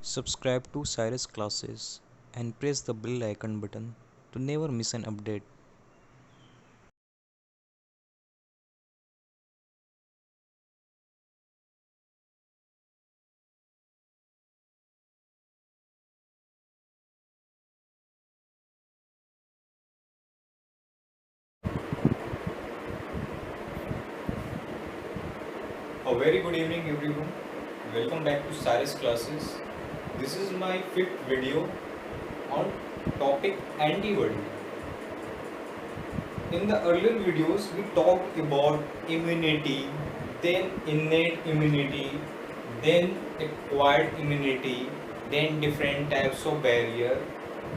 Subscribe to Cyrus Classes and press the bell icon button to never miss an update. A very good evening everyone. Welcome back to Cyrus Classes. This is my fifth video on topic antibody. In the earlier videos we talked about immunity, then innate immunity, then acquired immunity, then different types of barrier,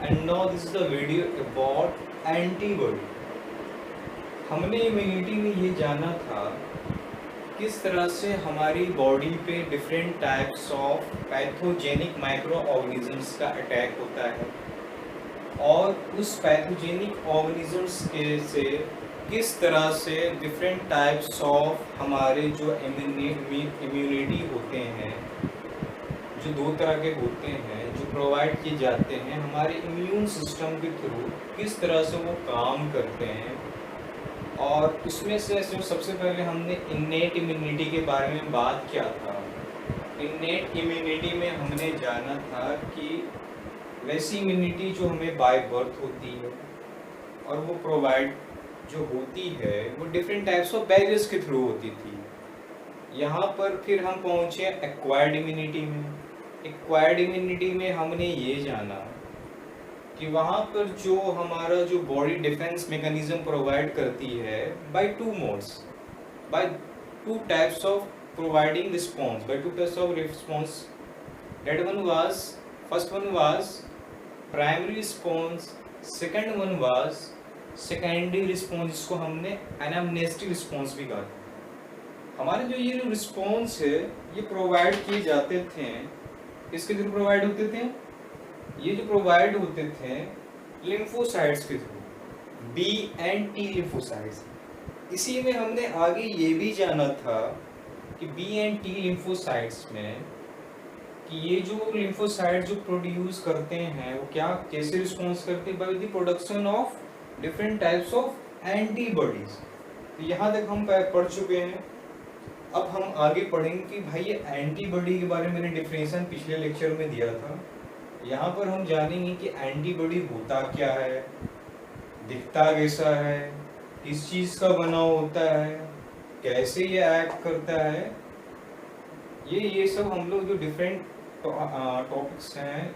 and now this is the video about antibody. हमने immunity में ये जाना था किस तरह से हमारी body पे different types of pathogenic micro organisms का अटैक होता है और उस पैथोजेनिक ऑर्गेनिजम्स के से किस तरह से डिफरेंट टाइप्स ऑफ हमारे जो इम्यूनिटी होते हैं जो दो तरह के होते हैं जो प्रोवाइड किए जाते हैं हमारे इम्यून सिस्टम के थ्रू किस तरह से वो काम करते हैं। और उसमें से जो सबसे पहले हमने इन्नेट इम्यूनिटी के बारे में बात किया था। इन्नेट इम्यूनिटी में हमने जाना था कि वैसी इम्यूनिटी जो हमें बाय बर्थ होती है और वो प्रोवाइड जो होती है वो डिफरेंट टाइप्स ऑफ बैरियर्स के थ्रू होती थी। यहाँ पर फिर हम पहुँचे एक्वायर्ड इम्यूनिटी में। एक्वायर्ड इम्यूनिटी में हमने ये जाना कि वहाँ पर जो हमारा जो बॉडी डिफेंस मैकेनिज्म प्रोवाइड करती है by two modes, by two types of providing response, by two types of response. That one was, first one was primary response, second one was secondary response, जिसको हमने एनामनेस्टिक response भी कहा था। हमारे जो ये जो रिस्पॉन्स है ये प्रोवाइड किए जाते थे, इसके थ्रू प्रोवाइड होते थे, ये जो प्रोवाइड होते थे लिम्फोसाइट्स के through, B and T lymphocytes. इसी में हमने आगे ये भी जाना था कि बी एंड टी लिम्फोसाइट्स में कि ये जो लिम्फोसाइट जो प्रोड्यूस करते हैं वो क्या कैसे रिस्पॉन्स करते हैं, bye the production of different types of antibodies. तो यहाँ तक हम पढ़ चुके हैं। अब हम आगे पढ़ेंगे कि भाई ये एंटीबॉडी के बारे में मैंने डिफिनेशन पिछले लेक्चर में दिया था। यहाँ पर हम जानेंगे कि एंटीबॉडी होता क्या है, दिखता कैसा है, किस चीज़ का बना होता है, कैसे ये एक्ट करता है। ये सब हम लोग जो डिफरेंट टॉपिक्स हैं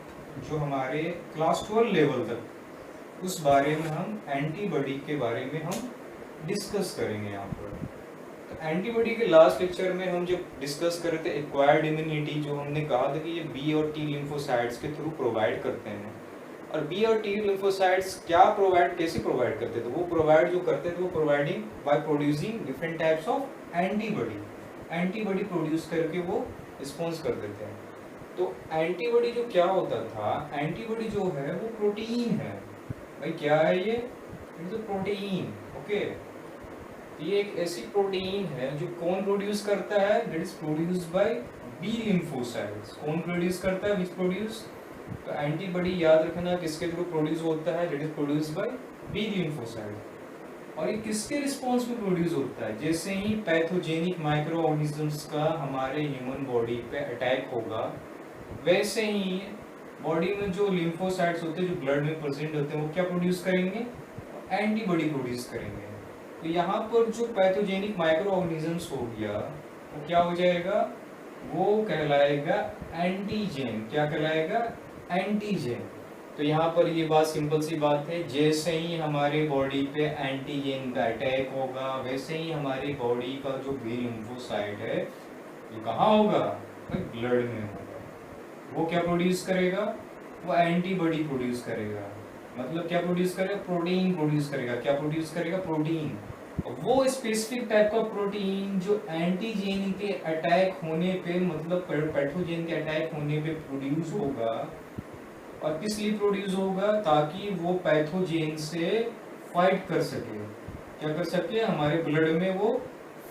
जो हमारे क्लास 12 लेवल तक, उस बारे में हम एंटीबॉडी के बारे में हम डिस्कस करेंगे यहाँ पर। तो एंटीबॉडी के लास्ट लेक्चर में हम जब डिस्कस कर रहे थे एक्वायर्ड इम्यूनिटी, जो हमने कहा था कि ये बी और टी लिम्फोसाइट्स के थ्रू प्रोवाइड करते हैं। और बी और टी लिम्फोसाइट्स क्या प्रोवाइड, कैसे प्रोवाइड करते थे, वो प्रोवाइड जो करते थे वो providing by producing different types of antibody. Antibody produce करके वो रिस्पॉन्स कर देते हैं। तो एंटीबॉडी जो क्या होता था, एंटीबॉडी जो है वो प्रोटीन है। भाई क्या है ये, इट्स अ प्रोटीन। ओके, ये एक ऐसी प्रोटीन है जो कौन प्रोड्यूस करता है, that is produced by B lymphocytes. कौन प्रोड्यूस करता है, विच प्रोड्यूस। तो एंटीबॉडी याद रखना किसके थ्रू प्रोड्यूस होता है, that is produced by B lymphocyte. और ये किसके रिस्पॉन्स में प्रोड्यूस होता है, जैसे ही पैथोजेनिक माइक्रो ऑर्गेनिजम्स का हमारे ह्यूमन बॉडी पे अटैक होगा वैसे ही बॉडी में जो लिम्फोसाइट्स होते हैं जो ब्लड में प्रेजेंट होते हैं वो क्या प्रोड्यूस करेंगे, एंटीबॉडी प्रोड्यूस करेंगे। तो यहाँ पर जो पैथोजेनिक माइक्रो ऑर्गेनिजम्स हो गया वो क्या हो जाएगा, वो कहलाएगा एंटीजेन। क्या कहलाएगा, एंटीजेन। तो यहाँ पर ये बात सिंपल सी बात है, जैसे ही हमारे बॉडी पे एंटीजेन का अटैक होगा वैसे ही हमारी बॉडी का जो बी लिम्फोसाइट है ये कहाँ होगा, ब्लड में होगा। वो क्या प्रोड्यूस करेगा, वो एंटीबॉडी प्रोड्यूस करेगा। मतलब क्या प्रोड्यूस करेगा, प्रोटीन प्रोड्यूस करेगा। क्या प्रोड्यूस करेगा, प्रोटीन। वो स्पेसिफिक टाइप का प्रोटीन जो एंटीजेन के अटैक होने पे, मतलब पैथोजेन के अटैक होने पे प्रोड्यूस होगा। और किस लिए प्रोड्यूस होगा, ताकि वो पैथोजेन से फाइट कर सके। क्या कर सके, हमारे ब्लड में वो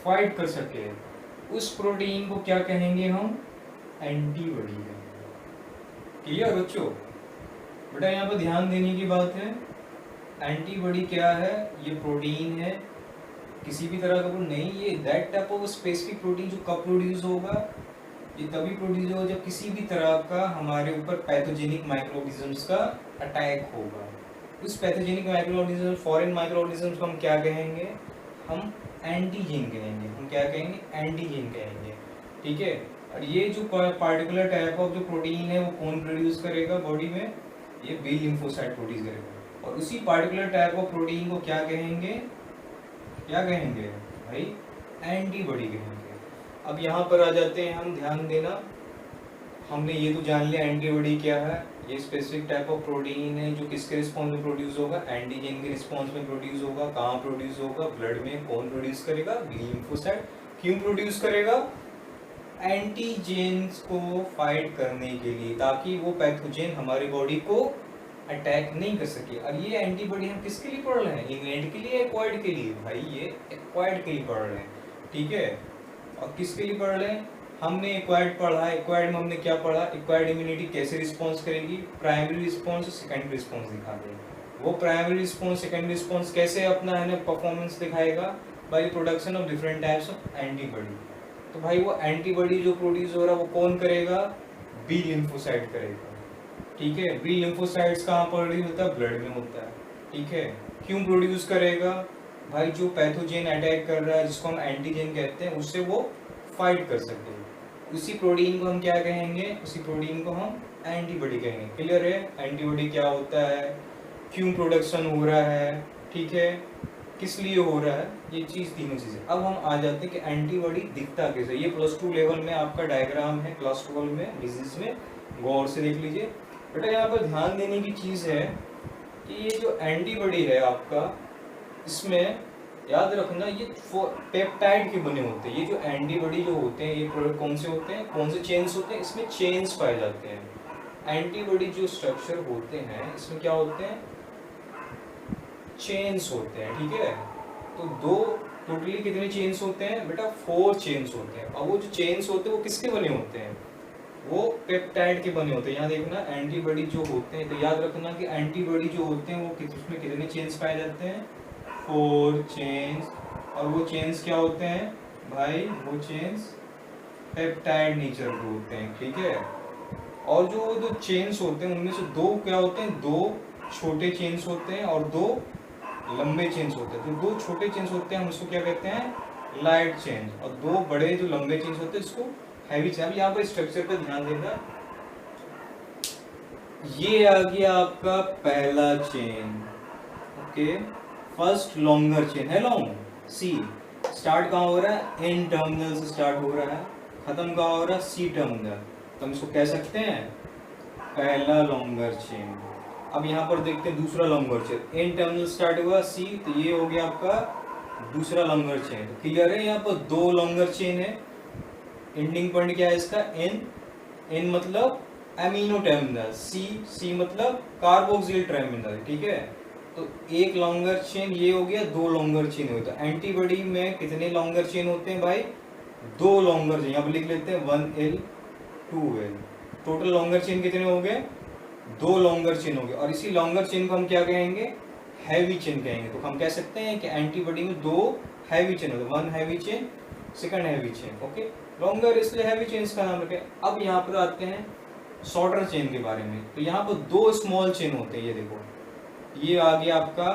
फाइट कर सके। उस प्रोटीन को क्या कहेंगे हम, एंटीबॉडी कहेंगे। क्लियर बच्चों? बेटा यहाँ पर ध्यान देने की बात है, एंटीबॉडी क्या है, ये प्रोटीन है, किसी भी तरह का नहीं, ये that type of specific protein जो कब प्रोड्यूस होगा, ये तभी प्रोड्यूस होगा जब किसी भी तरह का हमारे ऊपर पैथोजेनिक माइक्रोऑर्गेनिजम्स का अटैक होगा। उस पैथोजेनिक माइक्रोऑर्गेनिज्म, फॉरेन माइक्रोऑर्गेनिजम्स को हम क्या कहेंगे, हम एंटीजेन कहेंगे। हम क्या कहेंगे, एंटीजेन कहेंगे। ठीक है, और ये जो पार्टिकुलर टाइप ऑफ जो प्रोटीन है वो कौन प्रोड्यूस करेगा बॉडी में, ये बी लिम्फोसाइट प्रोड्यूस करेगा। और उसी पार्टिकुलर टाइप ऑफ प्रोटीन को क्या कहेंगे, क्या कहेंगे भाई, एंटीबॉडी कहेंगे। अब यहाँ पर आ जाते हैं हम, ध्यान देना, हमने ये तो जान लिया एंटीबॉडी क्या है, ये स्पेसिफिक टाइप ऑफ प्रोटीन है जो किसके रिस्पॉन्स में प्रोड्यूस होगा, एंटीजन के रिस्पॉन्स में प्रोड्यूस होगा। कहाँ प्रोड्यूस होगा, ब्लड में। कौन प्रोड्यूस करेगा, बी लिम्फोसाइट। क्यों प्रोड्यूस करेगा, एंटीजेन्स को फाइट करने के लिए, ताकि वो पैथोजेन हमारी बॉडी को अटैक नहीं कर सके। और ये एंटीबॉडी हम किसके लिए पढ़ रहे हैं, इनेट के लिए, एक्वायर्ड के लिए? भाई ये एक्वायर्ड के लिए पढ़ रहे हैं। ठीक है, और किसके लिए पढ़ रहे हैं, हमने एक्वायर्ड पढ़ा है। एक्वायर्ड में हमने क्या पढ़ा, एक्वायर्ड इम्यूनिटी कैसे रिस्पॉन्स करेगी, प्राइमरी रिस्पॉन्स और सेकेंडरी रिस्पॉन्स दिखा देगा। वो प्राइमरी रिस्पॉन्स, सेकेंडरी रिस्पॉन्स कैसे अपना है ना परफॉर्मेंस दिखाएगा, by production of different types of antibody. तो भाई वो एंटीबॉडी जो प्रोड्यूस हो रहा है वो कौन करेगा, बी लिम्फोसाइट करेगा। ठीक है, बी लिम्फोसाइट्स कहाँ प्रोड्यूस होता है, ब्लड में होता है। ठीक है, क्यों प्रोड्यूस करेगा, भाई जो पैथोजेन अटैक कर रहा है जिसको हम एंटीजन कहते हैं, उससे वो फाइट कर सके। उसी प्रोटीन को हम क्या कहेंगे, उसी प्रोटीन को हम एंटीबॉडी कहेंगे। क्लियर है, एंटीबॉडी क्या होता है, क्यों प्रोडक्शन हो रहा है, ठीक है, किस लिए हो रहा है, ये चीज़, तीनों चीज़ें। अब हम आ जाते हैं कि एंटीबॉडी दिखता कैसे। ये +2 लेवल में आपका डायग्राम है, क्लास 12 में डिजीज में, गौर से देख लीजिए। बेटा यहाँ पर ध्यान देने की चीज़ है कि ये जो एंटीबॉडी है आपका, इसमें याद रखना ये पेप्टाइड के बने होते हैं। ये जो एंटीबॉडी जो होते हैं, ये प्रोडक्ट कौन से होते हैं, कौन से चेन्स होते हैं, इसमें चेन्स पाए जाते हैं। एंटीबॉडी जो स्ट्रक्चर होते हैं इसमें क्या होते हैं, चेन्स होते हैं। ठीक है, तो दो टोटली कितने चेन्स होते हैं बेटा, 4 चेन्स होते हैं। और वो जो चेन्स होते हैं वो किसके बने होते हैं, वो पेप्टाइड के बने होते हैं। यहाँ देखना एंटीबॉडी जो होते हैं, तो याद रखना कि एंटीबॉडी जो होते हैं वो उसमें कितने चेन्स पाए जाते हैं, 4 चेन्स। और वो चेन्स क्या होते हैं भाई, वो चेन्स पेप्टाइड नेचर के होते हैं। ठीक है, और जो दो चेन्स होते हैं उनमें से 2 क्या होते हैं, 2 छोटे चेन्स होते हैं और 2 लंबे चेन्स होते हैं। जो 2 छोटे चेन्स होते हैं हम उसको क्या कहते हैं, लाइट चेन, और 2 बड़े जो लंबे चेन्स होते हैं इसको हैवी चेन। अब यहाँ पर स्ट्रक्चर पर ध्यान देना, ये आ गया आपका पहला chain. Okay, first longer chain है, लॉन्ग सी। स्टार्ट कहाँ हो रहा है, एन टर्मिनल से स्टार्ट हो रहा है, खत्म कहाँ हो रहा है, सी टर्मिनल। तो हम इसको कह सकते हैं पहला लॉन्गर चेन। अब यहाँ पर देखते हैं दूसरा longer chain, N terminal start हुआ सी, तो ये हो गया आपका दूसरा लॉन्गर चेन। तो क्लियर है, यहाँ पर 2 लॉन्गर चेन है। एंडिंग पॉइंट क्या है इसका, एन। एन मतलब एमिनो टर्मिनल, सी मतलब कार्बोक्सिल टर्मिनल। ठीक है, तो एक लॉन्गर चेन ये हो गया, 2 लॉन्गर चेन होता है। एंटीबॉडी में कितने लॉन्गर चेन होते हैं भाई, 2 लॉन्गर चेन। यहाँ पर लिख लेते हैं 1L 2L। Total longer chain कितने हो गए, 2 लॉन्गर चेन हो गए। और इसी लॉन्गर चेन को हम क्या कहेंगे, हैवी चेन कहेंगे। तो हम कह सकते हैं कि एंटीबॉडी में 2 हैवी चेन होते हैं, 1 heavy chain, second heavy chain. Okay, longer इसलिए हैवी चेन का नाम रखें। अब यहाँ पर आते हैं शॉर्टर चेन के बारे में। तो यहाँ पर 2 स्मॉल चेन होते हैं, ये देखो, ये आ गया आपका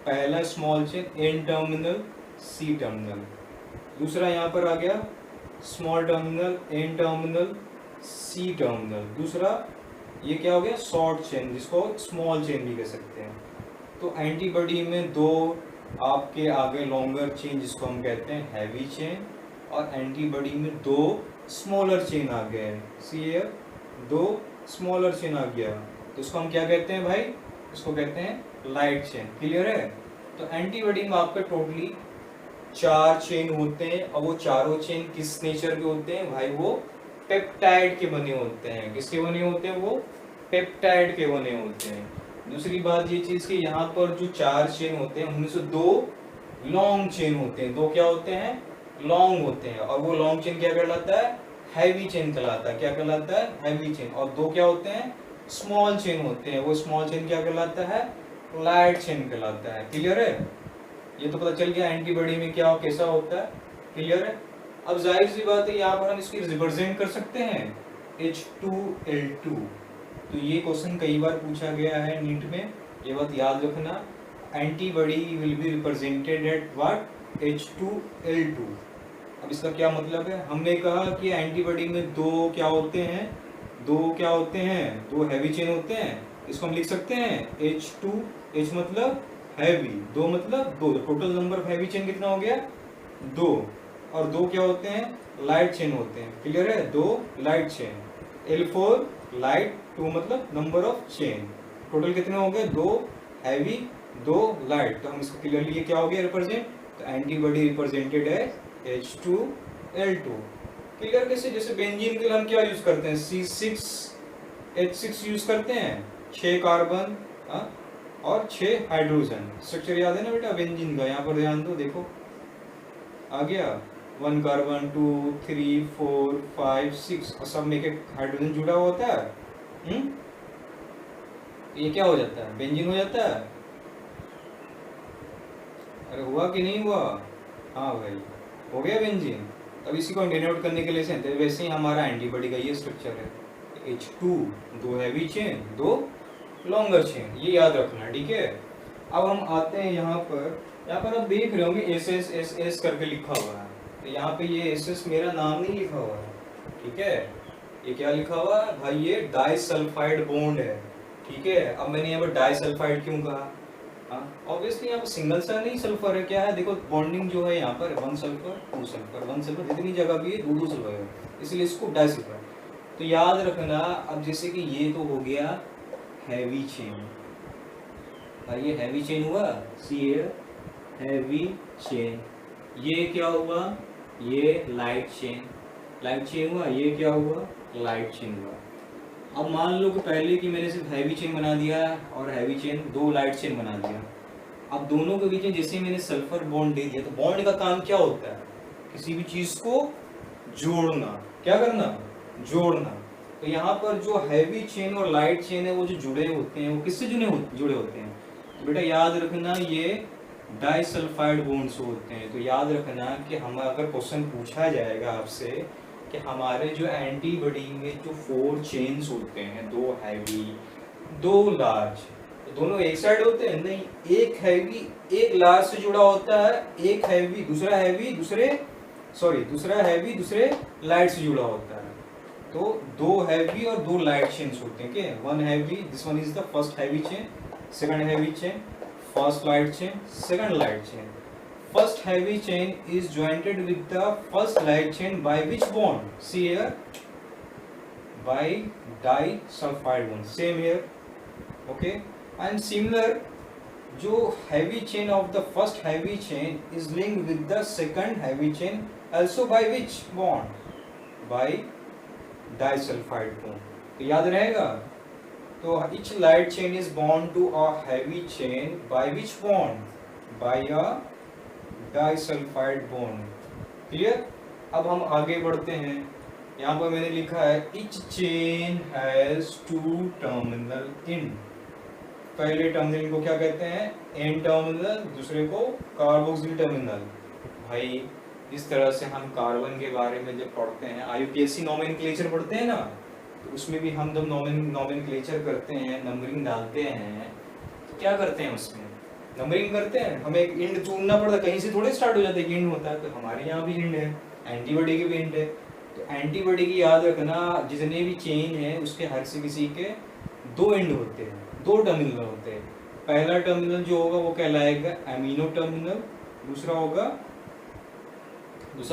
पहला small chain, N terminal C terminal. दूसरा यहाँ पर आ गया small terminal, N terminal C terminal. दूसरा ये क्या हो गया, शॉर्ट चेन, जिसको स्मॉल चेन भी कह सकते हैं। तो एंटीबॉडी में 2 आपके आगे लॉन्गर चेन जिसको हम कहते हैं हैवी चेन, और एंटीबॉडी में 2 स्मॉलर चेन आ गए हैं। सी 2 स्मॉलर चेन आ गया, तो इसको हम क्या कहते हैं भाई, इसको कहते हैं लाइट चेन। क्लियर है, तो एंटीबॉडी में आपके टोटली 4 चेन होते हैं। और वो चारों चेन किस नेचर के होते हैं भाई, वो पेप्टाइड के बने होते हैं। किसके बने होते हैं, वो पेप्टाइड के बने होते हैं। दूसरी बात ये चीज कि यहाँ पर जो 4 चेन होते हैं उनमें से 2 लॉन्ग चेन होते हैं। 2 क्या होते हैं, लॉन्ग होते हैं। और वो लॉन्ग चेन क्या कहलाता है, हैवी चेन कहलाता है। क्या कहलाता है? Heavy chain. और दो क्या होते हैं? स्मॉल चेन होते हैं। वो स्मॉल चेन क्या कहलाता है? लाइट चेन कहलाता है। क्लियर है? ये तो पता चल गया एंटीबॉडी में क्या कैसा होता है। क्लियर है? अब जाहिर सी बात है यहाँ पर हम इसकी रिप्रेजेंट कर सकते हैं H2L2। तो ये क्वेश्चन कई बार पूछा गया है नीट में, ये बात याद रखना। Antibody will be represented at what? H2L2। अब इसका क्या मतलब है? हमने कहा कि एंटीबॉडी में दो क्या होते हैं? दो हैवी चेन होते हैं। इसको हम लिख सकते हैं H2, H मतलब हैवी, दो मतलब दो। Total number of heavy chain कितना हो गया? दो। और दो क्या होते हैं? लाइट चेन होते हैं। क्लियर है? दो लाइट चेन। L4 लाइट, 2 मतलब नंबर ऑफ चेन। टोटल कितने हो गए? दो हैवी, दो लाइट। तो हम इसको क्लियरली ये क्या हो गया रिप्रेजेंट? तो एंटीबॉडी रिप्रेजेंटेड है H2L2। क्लियर? कैसे? जैसे बेंजीन के लिए हम क्या यूज करते हैं? C6H6 यूज करते हैं। 6 कार्बन और 6 हाइड्रोजन। स्ट्रक्चर याद है ना बेटा बेंजीन का? यहाँ पर ध्यान दो, देखो आ गया 1 कार्बन 2 3 4 5 6 और सब में एक हाइड्रोजन जुड़ा हुआ होता है। ये क्या हो जाता है? बेंजीन हो जाता है। अरे हुआ कि नहीं हुआ? हाँ भाई हो गया बेंजीन। अब इसी को डिनोट करने के लिए से वैसे ही हमारा एंटीबॉडी का ये स्ट्रक्चर है। H2 दो हैवी चेन, दो लॉन्गर चेन, ये याद रखना। ठीक है? अब हम आते हैं यहाँ पर आप देख रहे होंगे SS करके लिखा हुआ है। तो यहाँ पे ये SS मेरा नाम नहीं लिखा हुआ है। ठीक है? ये क्या लिखा हुआ है भाई? ये डाइसल्फाइड बॉन्ड है। ठीक है? अब मैंने यहाँ पर डाइसल्फाइड क्यों कहा? ऑब्वियसली यहाँ पर सिंगल सा नहीं सल्फर है। क्या है? देखो बॉन्डिंग जो है यहाँ पर 1 सल्फर 2 सल्फर 1 सल्फर, जितनी जगह भी है 2 सल्फर है, इसलिए इसको डाइसल्फाइड। तो याद रखना। अब जैसे कि ये तो हो गया हैवी चेन, और ये हैवी चेन हुआ, सी हैवी चेन। ये क्या हुआ? ये लाइट चेन हुआ। ये क्या हुआ? लाइट चेन हुआ। अब मान लो कि पहले की मैंने सिर्फ हैवी चेन बना दिया और हैवी चेन, दो लाइट चेन बना दिया। अब दोनों के बीच में जैसे मैंने सल्फर बॉन्ड दे दिया, तो बॉन्ड का काम क्या होता है? किसी भी चीज को जोड़ना। क्या करना? जोड़ना। तो यहाँ पर जो हैवी चेन और लाइट चेन है वो जो जुड़े होते हैं वो किससे जुड़े होते हैं? तो बेटा याद रखना ये डाइसल्फाइड बॉन्ड्स होते हैं। तो याद रखना कि हम अगर क्वेश्चन पूछा जाएगा आपसे कि हमारे जो एंटीबॉडी में जो 4 चेन्स होते हैं, दो हैवी दो लार्ज, तो दोनों एक साइड होते हैं? नहीं, एक हैवी एक लार्ज से जुड़ा होता है, एक हैवी दूसरा हैवी दूसरे लाइट से जुड़ा होता है। तो दो हैवी और दो लाइट चेन्स होते हैं। क्या? One heavy, this one is the first heavy chain, second heavy chain, first light chain, second light chain. First heavy chain is jointed with the first light chain by which bond? See here, by disulfide bond. Same here, okay. And similar, जो heavy chain of the first heavy chain is linked with the second heavy chain also by which bond? By disulfide bond. तो याद रहेगा। तो each light chain is bound to a heavy chain by which bond? By a disulphide bond. Clear? अब हम आगे बढ़ते हैं। यहाँ पर मैंने लिखा है each chain has 2 terminal end। पहले टर्मिनल को क्या कहते हैं? एन टर्मिनल, दूसरे को कार्बोक्सिल टर्मिनल। भाई इस तरह से हम कार्बन के बारे में जब पढ़ते हैं, IUPAC नोमेनक्लेचर पढ़ते हैं ना, तो उसमें भी हम जब नोमेनक्लेचर करते हैं, नंबरिंग डालते हैं, तो क्या करते हैं? उसमें नंबरिंग करते हैं। हमें एक इंड चुनना पड़ता है, कहीं से थोड़े स्टार्ट हो जाता है, इंड होता है। तो हमारे यहाँ भी इंड है, एंटीबॉडी की भी इंड है। तो एंटीबॉडी की याद रखना, जितने भी चेन है उसके हर से किसी के 2 एंड होते हैं, 2 टर्मिनल होते हैं। पहला टर्मिनल जो होगा वो कहलाएगा एमिनो टर्मिनल, दूसरा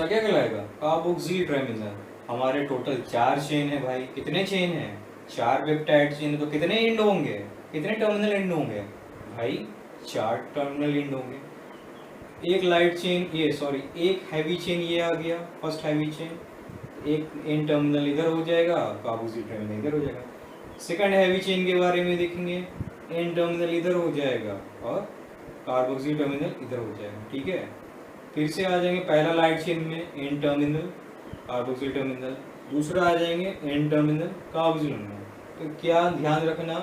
क्या कहलाएगा? Carboxyl terminal. हमारे टोटल 4 चेन है भाई। कितने चेन है? 4 पेप्टाइड चेन। तो कितने एंड होंगे? कितने टर्मिनल एंड होंगे भाई? 4 टर्मिनल एंड होंगे। एक लाइट चेन, एक हैवी चेन ये आ गया, फर्स्ट हैवी चेन, एक एन टर्मिनल इधर हो जाएगा, कार्बोक्सिल टर्मिनल इधर हो जाएगा। सेकंड हैवी चेन के बारे में देखेंगे, एन टर्मिनल इधर हो जाएगा और कार्बोक्सिल टर्मिनल इधर हो जाएगा। ठीक है? फिर से आ जाएंगे पहला लाइट चेन में, एन टर्मिनल कार्बोक्सिल टर्मिनल, दूसरा आ जाएंगे एन टर्मिनल कागजी लंबा। तो क्या ध्यान रखना,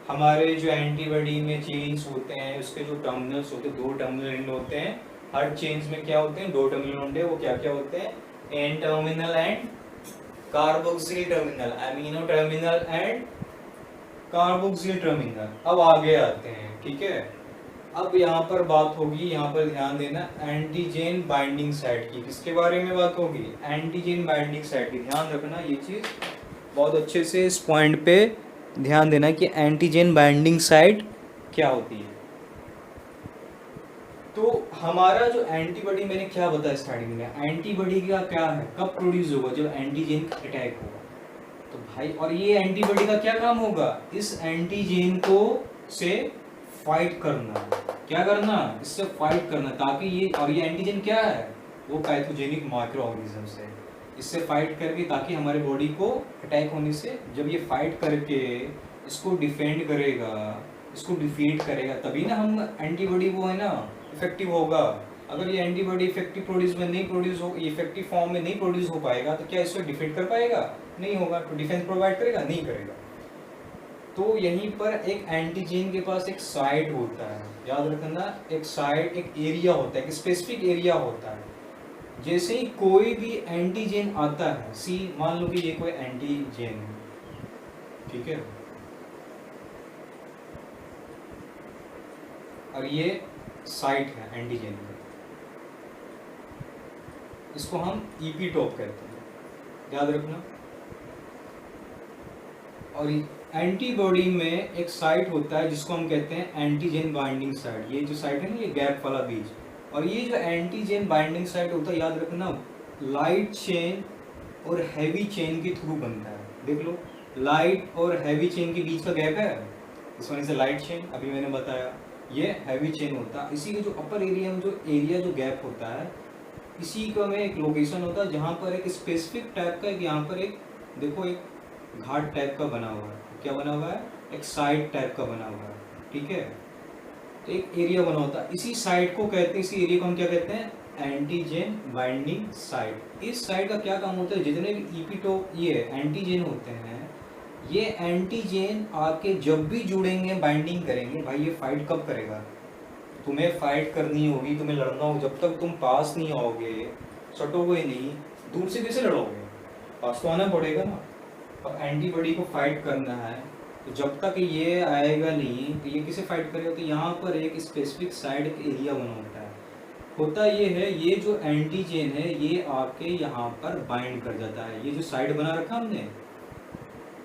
हमारे जो एंटीबॉडी में चेन्स होते हैं उसके जो टर्मिनल्स होते हैं, दो टर्मिनल एंड होते हैं। हर चेन्स में क्या होते हैं, दो टर्मिनल होते हैं। वो क्या क्या होते हैं, N terminal and carboxyl terminal, amino terminal and carboxyl terminal. अब आगे आते हैं, ठीक है। अब यहाँ पर बात होगी, यहाँ पर ध्यान देना, एंटीजन बाइंडिंग साइट की। किसके बारे में बात होगी, एंटीजन बाइंडिंग साइट की। ध्यान रखना ये चीज़ बहुत अच्छे से, इस पॉइंट पे ध्यान देना कि एंटीजन बाइंडिंग साइट क्या होती है। तो हमारा जो एंटीबॉडी, मैंने क्या बताया स्टार्टिंग में, एंटीबॉडी का क्या है, कब प्रोड्यूस होगा, जब एंटीजन का अटैक होगा। तो भाई, और ये एंटीबॉडी का क्या काम होगा, इस एंटीजन को से फाइट करना। क्या करना, इससे फाइट करना, ताकि ये, और ये एंटीजन क्या है, वो पैथोजेनिक माइक्रो ऑर्गेनिजम्स है। इससे फाइट करके, ताकि हमारे बॉडी को अटैक होने से, जब ये फाइट करके इसको डिफेंड करेगा, इसको डिफीट करेगा, तभी ना हम एंटीबॉडी वो है ना इफेक्टिव होगा। अगर ये एंटीबॉडी इफेक्टिव प्रोड्यूस में नहीं प्रोड्यूस हो, इफेक्टिव फॉर्म में नहीं प्रोड्यूस हो पाएगा, तो क्या इसको डिफीट कर पाएगा, नहीं होगा। तो डिफेंस प्रोवाइड करेगा, नहीं करेगा। तो यहीं पर एक एंटीजन के पास एक साइट होता है, याद रखना, एक साइट, एक एरिया होता है, एक स्पेसिफिक एरिया होता है। जैसे ही कोई भी एंटीजन आता है, सी मान लो कि ये कोई एंटीजन है, ठीक है, और ये साइट है एंटीजन का, इसको हम ईपीटॉप कहते हैं, याद रखना। और एंटीबॉडी में एक साइट होता है जिसको हम कहते हैं एंटीजन बाइंडिंग साइट। ये जो साइट है ना, ये गैप वाला बीज, और ये जो एंटीजन बाइंडिंग साइट होता है, याद रखना, लाइट चेन और हैवी चेन के थ्रू बनता है। देख लो, लाइट और हैवी चेन के बीच का गैप है, इस वजह से लाइट चेन, अभी मैंने बताया ये हैवी चेन होता है। इसी के जो अपर एरिया में जो जो गैप होता है, इसी का में एक लोकेशन होता है जहाँ पर एक स्पेसिफिक टाइप का, एक यहाँ पर एक देखो, एक घाट टाइप का बना हुआ है। क्या बना हुआ है, एक साइड टाइप का बना हुआ है, ठीक है। तो एक एरिया बना होता है, इसी साइड को कहते हैं, इसी एरिया को हम क्या कहते हैं, एंटीजन बाइंडिंग साइट। इस साइट का क्या काम होता है, जितने भी ईपीटॉप ये एंटीजन होते हैं, ये एंटीजन आके जब भी जुड़ेंगे, बाइंडिंग करेंगे, भाई ये फाइट कब करेगा, तुम्हें फाइट करनी होगी, तुम्हें लड़ना होगा। जब तक तुम पास नहीं आओगे, सटोगे नहीं, दूर से कैसे लड़ोगे, पास तो आना पड़ेगा ना। और एंटीबॉडी को फाइट करना है, तो जब तक ये आएगा नहीं, तो ये किसे फाइट करेगा, तो यहाँ पर एक स्पेसिफिक साइड, एक एरिया बना होता है। होता ये है, ये जो एंटीजन है, ये आके यहाँ पर बाइंड कर जाता है। ये जो साइड बना रखा हमने,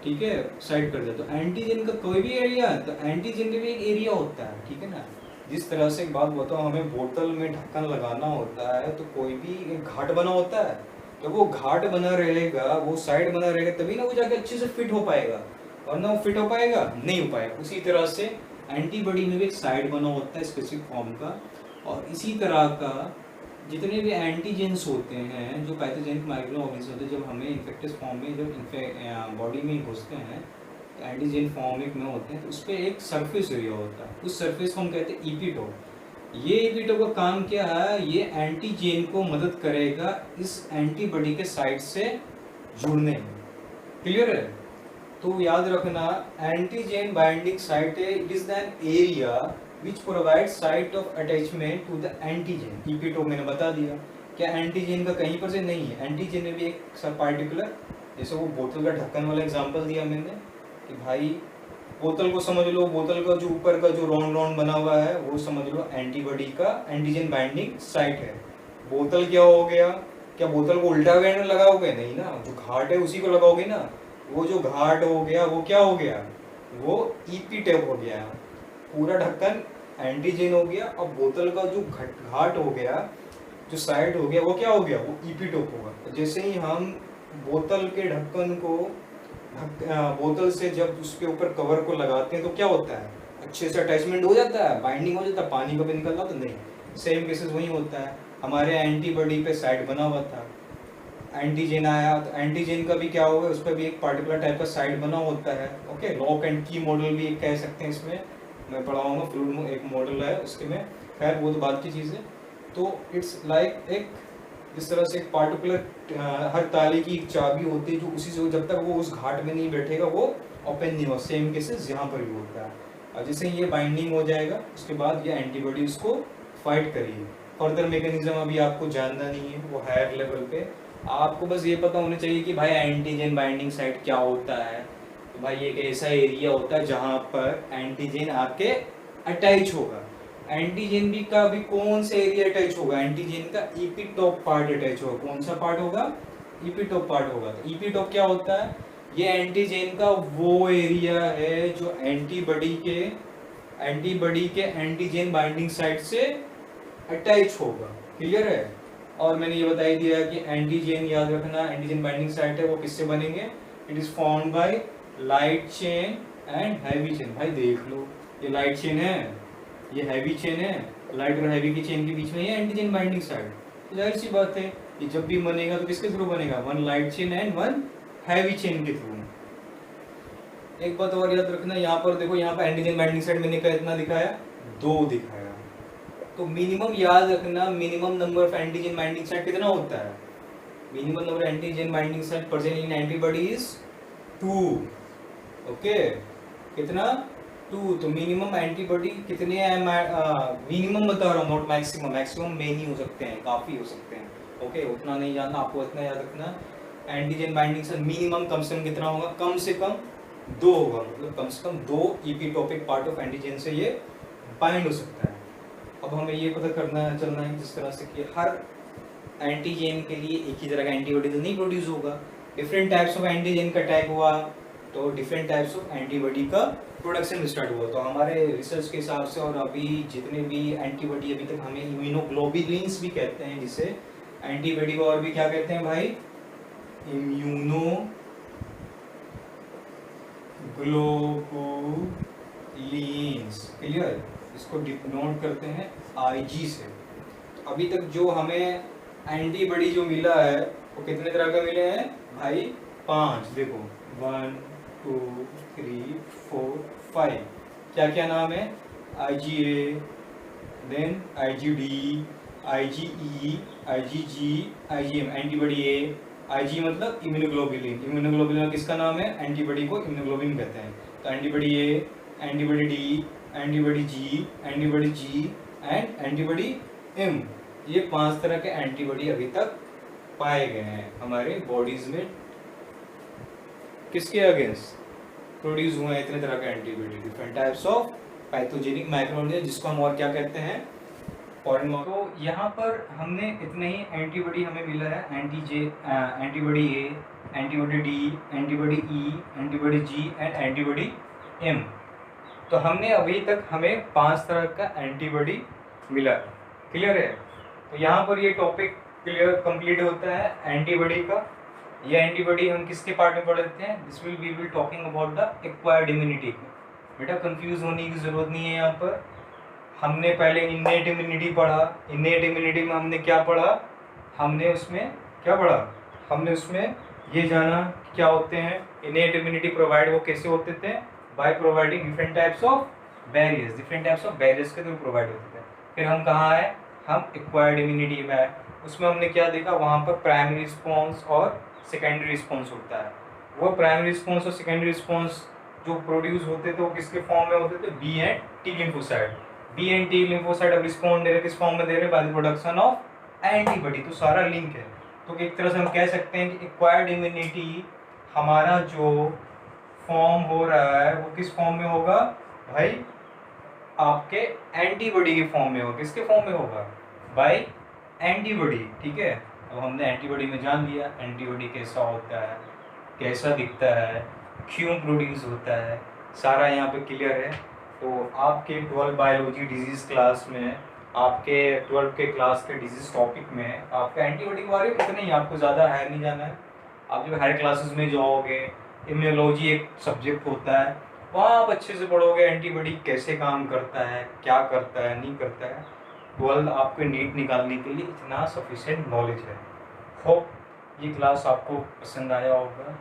ठीक है, साइड कर जाता है। एंटीजन का कोई भी एरिया, तो एंटीजन का भी एक एरिया होता है, ठीक है ना। जिस तरह से एक बात बताओ, हमें बोतल में ढक्कन लगाना होता है, तो कोई भी एक घाट बना होता है, तो वो घाट बना रहेगा, वो साइड बना रहेगा, तभी ना वो जाके अच्छे से फिट हो पाएगा, वरना वो फिट हो पाएगा, नहीं हो पाएगा। उसी तरह से एंटीबॉडी में भी एक साइड बना होता है स्पेसिफिक फॉर्म का। और इसी तरह का जितने भी एंटीजेंस होते हैं, जो पैथोजेनिक माइक्रो ऑर्गेनिज्म होते हैं, जब हमें इन्फेक्टिव फॉर्म में, जब बॉडी में घुसते हैं, एंटीजन फॉर्म में होते हैं, तो उस पर एक सरफेस एरिया होता है, उस सरफेस को हम कहते हैं ईपीटॉप। ये ईपीटॉप का काम क्या है, ये एंटीजन को मदद करेगा इस एंटीबॉडी के साइड से जुड़ने में। क्लियर है। तो याद रखना, एंटीजन बाइंडिंग साइट है, it is an area which provide site of attachment to the antigen. Epitope मैंने बता दिया, क्या एंटीजन का कहीं पर से नहीं है, एंटीजन में भी एक सब पार्टिकुलर, जैसे वो बोतल का ढक्कन वाला एग्जांपल दिया मैंने, कि भाई बोतल को समझ लो, बोतल का जो ऊपर का जो राउंड राउंड बना हुआ है, वो समझ लो एंटीबॉडी का एंटीजन बाइंडिंग साइट है। बोतल क्या हो गया, क्या बोतल को उल्टा वेंड लगाओगे, नहीं ना, जो घाट है उसी को लगाओगे ना। वो जो घाट हो गया, वो क्या हो गया, वो ईपीटॉप हो गया, पूरा ढक्कन एंटीजन हो गया। और बोतल का जो घाट हो गया, जो साइड हो गया, वो क्या हो गया, वो ईपीटॉप होगा। जैसे ही हम बोतल के ढक्कन को बोतल से जब उसके ऊपर कवर को लगाते हैं, तो क्या होता है, अच्छे से अटैचमेंट हो जाता है, बाइंडिंग हो जाता है, पानी कभी निकलना तो नहीं। सेम केसेस वही होता है, हमारे एंटीबॉडी पे साइड बना हुआ था, एंटीजन आया, तो एंटीजन का भी क्या होगा, उस पर भी एक पार्टिकुलर टाइप का साइड बना होता है। ओके, लॉक एंड की मॉडल भी एक कह सकते हैं, इसमें मैं पढ़ाऊंगा, फ्लूइड एक मॉडल है उसके में, खैर वो तो बात की चीज़ है। तो इट्स लाइक एक जिस तरह से एक पार्टिकुलर हर ताले की एक चाबी होती है जो उसी से जब तक वो उस घाट में नहीं बैठेगा वो ओपन नहीं होगा, सेम केसेस यहाँ पर भी होता है। और जैसे ये बाइंडिंग हो जाएगा उसके बाद ये एंटीबॉडी उसको फाइट करिए। फर्दर मैकेनिज्म अभी आपको जानना नहीं है, वो हायर लेवल पे आपको बस ये पता होना चाहिए कि भाई एंटीजन बाइंडिंग साइट क्या होता है। तो भाई एक ऐसा एरिया होता है जहाँ पर एंटीजन आके अटैच होगा। एंटीजन भी का भी कौन सा एरिया अटैच होगा, एंटीजन का इपीटॉप पार्ट अटैच होगा। कौन सा पार्ट होगा, इपीटॉप पार्ट होगा। तो इपीटॉप क्या होता है, ये एंटीजन का वो एरिया है जो एंटीबॉडी के एंटीजन बाइंडिंग साइट से अटैच होगा। क्लियर है। और मैंने ये बता ही दिया कि एंटीजन याद रखना, एंटीजन बाइंडिंग साइट है वो किससे बनेंगे, it is formed by light chain and heavy chain. भाई देख लो ये लाइट चेन है, ये हैवी चेन है, लाइट और हैवी की चेन के बीच में ये एंटीजन बाइंडिंग साइट। तो जाहिर सी बात है ये जब भी बनेगा तो किसके थ्रू बनेगा, one light chain and one heavy chain के थ्रू। एक बात और याद रखना, यहाँ पर देखो, यहाँ पर एंटीजन बाइंडिंग साइट मैंने कितना दिखाया, 2 दिखाया। तो मिनिमम याद रखना, minimum number of antigen binding site कितना होता है, minimum number of antigen binding site present in antibody is 2। Okay, कितना, 2। तो मिनिमम एंटीबॉडी कितने हैं, मिनिमम बता रहा हूँ, नॉट मैक्सिमम। मैक्सिमम मेनी हो सकते हैं, काफी हो सकते हैं। ओके, उतना नहीं जानना आपको, इतना याद रखना एंटीजन बाइंडिंग साइट मिनिमम कम से कम कितना होगा, कम से कम 2 होगा। मतलब कम से कम 2 इपीटोपिक पार्ट ऑफ एंटीजन से ये बाइंड हो सकता है। अब हमें ये पता करना चलना है जिस तरह से कि हर एंटीजन के लिए एक ही तरह का एंटीबॉडी तो नहीं प्रोड्यूस होगा, डिफरेंट टाइप्स ऑफ एंटीजन का अटैक हुआ तो डिफरेंट टाइप्स ऑफ एंटीबॉडी का प्रोडक्शन स्टार्ट हुआ। तो हमारे रिसर्च के हिसाब से और अभी जितने भी एंटीबॉडी अभी तक हमें इम्यूनोग्लोबुलिन्स भी कहते हैं, जिसे एंटीबॉडी को और भी क्या कहते हैं भाई, इम्यूनोग्लोबुलिन्स। क्लियर, इसको डिनोट करते हैं आईजी से। तो अभी तक जो हमें एंटीबॉडी जो मिला है वो कितने तरह का मिले हैं भाई, 5। देखो 1 2 3 4 5। क्या क्या नाम है, IgA, then IgD, IgE, IgG, IgM। Antibody A, IG मतलब इम्यूनोग्लोबुलिन। इम्यूनोग्लोबुलिन किसका नाम है, एंटीबॉडी को इम्यूनोग्लोबुलिन कहते हैं। तो antibody A, antibody D, antibody G and antibody M। ये 5 तरह के एंटीबॉडी अभी तक पाए गए हैं हमारे बॉडीज में। किसके अगेंस्ट प्रोड्यूस हुए हैं इतने तरह के antibody, different types of pathogenic microorganism, जिसको हम और क्या कहते हैं, फॉरेन। तो यहाँ पर हमने इतने ही एंटीबॉडी हमें मिला है, antibody A, antibody D, antibody E, antibody G and antibody M। तो हमने अभी तक हमें 5 तरह का एंटीबॉडी मिला। क्लियर है। तो यहाँ पर ये टॉपिक क्लियर कंप्लीट होता है एंटीबॉडी का। ये एंटीबॉडी हम किसके पार्ट में पढ़ते हैं, this we will talking about the acquired immunity. बेटा कंफ्यूज होने की जरूरत नहीं है। यहाँ पर हमने पहले इन्नेट इम्यूनिटी पढ़ा, इन्नेट इम्यूनिटी में हमने क्या पढ़ा, हमने उसमें क्या पढ़ा, हमने उसमें ये जाना क्या होते हैं इन्नेट इम्यूनिटी प्रोवाइड, वो कैसे होते थे, by providing different types of barriers, different types of barriers के थ्रू प्रोवाइड होते थे। फिर हम कहाँ आए, हम एक्वायर्ड इम्यूनिटी में आए। उसमें हमने क्या देखा, वहाँ पर प्राइमरी रिस्पॉन्स और सेकेंडरी रिस्पॉन्स होता है। वो प्राइमरी रिस्पॉन्स और सेकेंडरी रिस्पॉन्स जो प्रोड्यूस होते थे वो किसके फॉर्म में होते थे, B and T lymphocyte. B and T lymphocyte अब रिस्पॉन्ड दे रहे किस फॉर्म में दे रहे, by the production of antibody. तो सारा लिंक है। तो एक तरह से हम कह सकते हैं कि एक्वायर्ड इम्यूनिटी हमारा जो फॉर्म हो रहा है वो किस फॉर्म में होगा भाई, आपके एंटीबॉडी के फॉर्म में होगा। किसके फॉर्म में होगा, बाय एंटीबॉडी। ठीक है। अब हमने एंटीबॉडी में जान लिया एंटीबॉडी कैसा होता है, कैसा दिखता है, क्यों प्रोड्यूस होता है, सारा यहाँ पे क्लियर है। तो आपके 12 बायोलॉजी डिजीज क्लास में, आपके 12 के क्लास के डिजीज टॉपिक में आपका एंटीबॉडी के बारे में इतना ही, आपको ज़्यादा हायर नहीं जाना है। आप जब हायर क्लासेस में जाओगे, इम्यूनोलॉजी एक सब्जेक्ट होता है, वहाँ आप अच्छे से पढ़ोगे एंटीबॉडी कैसे काम करता है, क्या करता है, नहीं करता है। 12 आपको नीट निकालने के लिए इतना सफिशिएंट नॉलेज है। होप ये क्लास आपको पसंद आया होगा।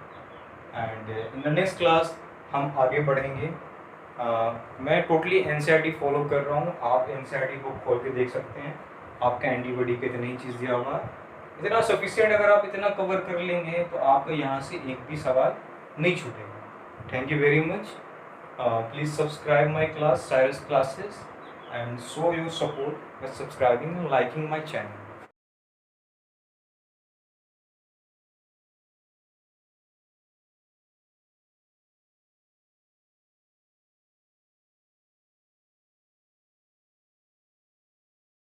And in the next class हम आगे बढ़ेंगे। मैं टोटली NCERT फॉलो कर रहा हूँ। आप NCERT को खोल के देख सकते हैं, आपका एंटीबॉडी कितनी चीज़ दिया हुआ इतना सफिशिएंट अगर आप इतना कवर कर लेंगे तो आपका यहाँ से एक भी सवाल नहीं छूटेगा। Thank you very much. Please subscribe my class, Cyrus classes, and show your support by subscribing and liking my channel.